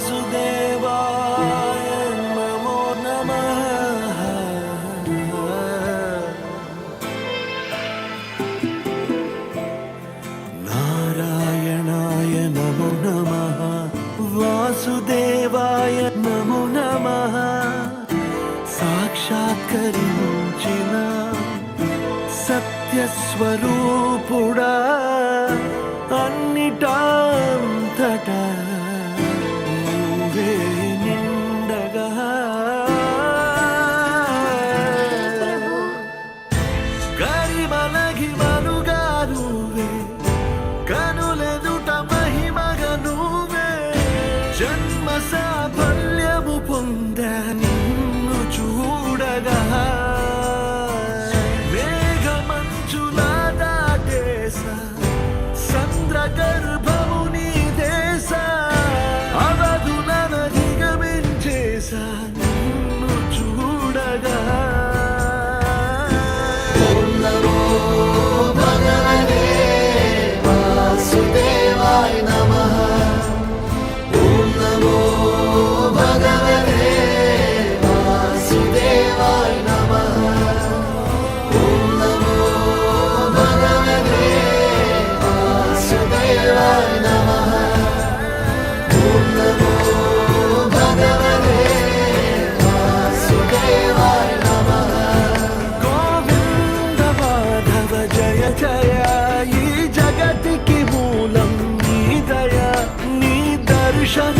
वासुदेवाय नमो नमः। नारायणाय नमो नमः। वासुदेवाय नमो नमः। साक्षात्कరించిన సత్యస్వరూపుడా అన్నిటంతటా నువ్వే నిండగా గరిమలగిమనుగా నువ్వే కనులెదుట మహిమగా నువ్వే జన్మ సాఫల్యము పొందా నిన్ను చూడగా గర్భము నీ దేశ అవధులను దిగమించేసా నిన్ను చూడగా ఓం నమో భగవతే వాసుదేవాయ నమః. ఓం నమో భగవతే వాసుదేవాయ నమః. ఓం నమో భగవతే వాసుదేవాయ నమః. ఓం నమో భగవతే వాసుదేవాయ నమః. గోవింద మాధవ జయ జయ ఈ జగతికి మూలం నీ దయ నీ దర్శన